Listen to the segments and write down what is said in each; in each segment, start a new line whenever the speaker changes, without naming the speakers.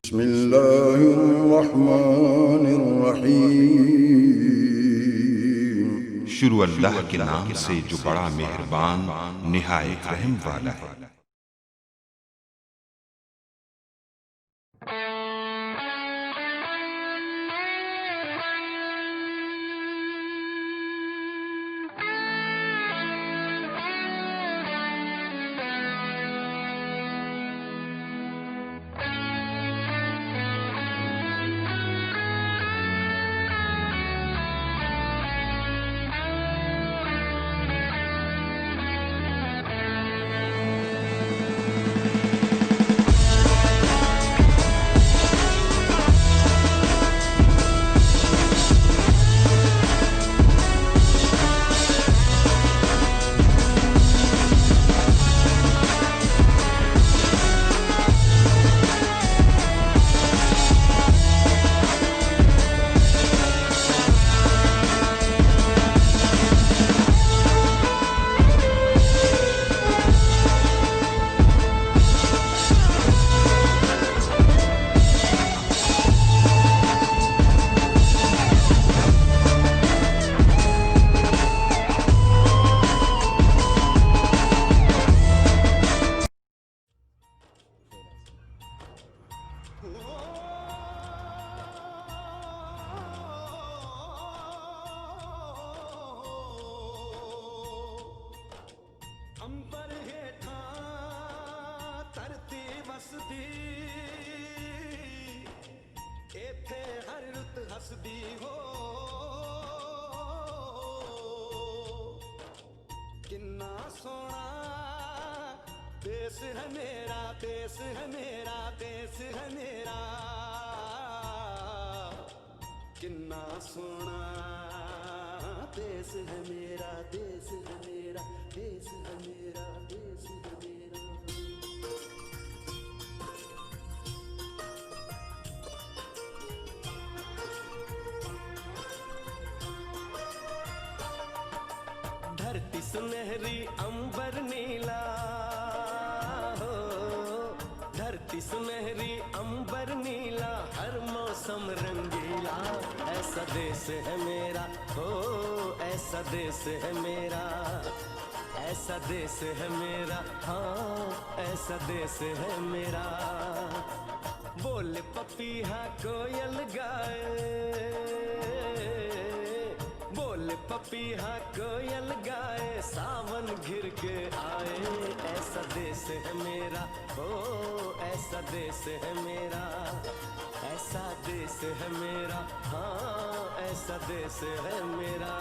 बिस्मिल्लाहिर्रहमानिर्रहीम। शुरू अल्लाह के नाम से जो बड़ा मेहरबान निहायत रहम वाला है।
अंबर हेठा धरती वसदी इत्थे हर रुत हसदी हो किन्ना सोना देश है मेरा देश है मेरा देश है मेरा किन्ना सोना देश है मेरा देश है मेरा देश है मेरा देश है मेरा। धरती सुनहरी अंबर नीला हो धरती सुनहरी अंबर नीला हर मौसम रंगीला ऐसा देश है मेरा हो ऐसा देश है मेरा ऐसा देश है मेरा हाँ ऐसा देश है मेरा। बोले पपीहा कोयल गाए बोले पपीहा कोयल गाए सावन घिर के आए ऐसा देश है मेरा हो ऐसा देश है मेरा ऐसा देश है मेरा हाँ ऐसा देश है मेरा।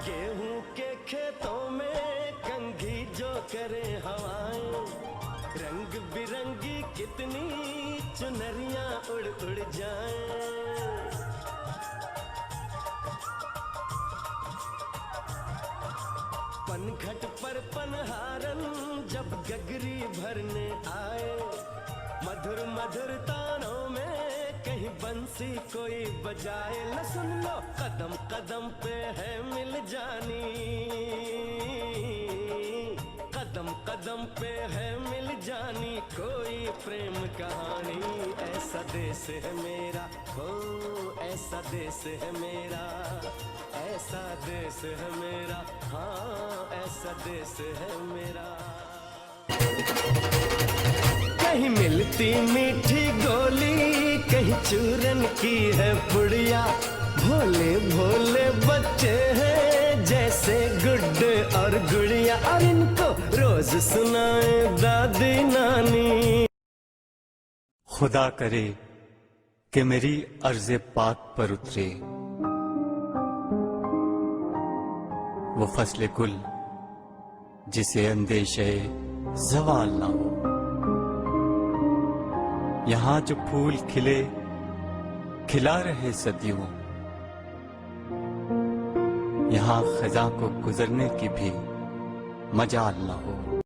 गेहूं के खेतों में कंघी जो करे हवाएं रंग बिरंगी कितनी चुनरियां उड़ उड़ जाएं। पनघट पर पनहारन जब गगरी भरने आए मधुर मधुर तानों में कहीं बंसी कोई बजाए न सुन लो कदम कदम पे है मिल जानी कदम कदम पे है मिल जानी कोई प्रेम कहानी ऐसा देश है मेरा हो ऐसा देश है मेरा ऐसा देश है मेरा हाँ ऐसा देश है मेरा। कहीं मिलती मीठी गोली कहीं चूरन की है पुड़िया भोले भोले बच्चे हैं जैसे गुड्डे और गुड़िया और इनको रोज सुनाए दादी नानी।
खुदा करे कि मेरी अर्ज़े पाक पर उतरे वो फसले गुल जिसे अंदेशे ज़वाल ना हो। यहाँ जो फूल खिले खिला रहे सदियों, यहाँ खजा को गुजरने की भी मजाल ना हो।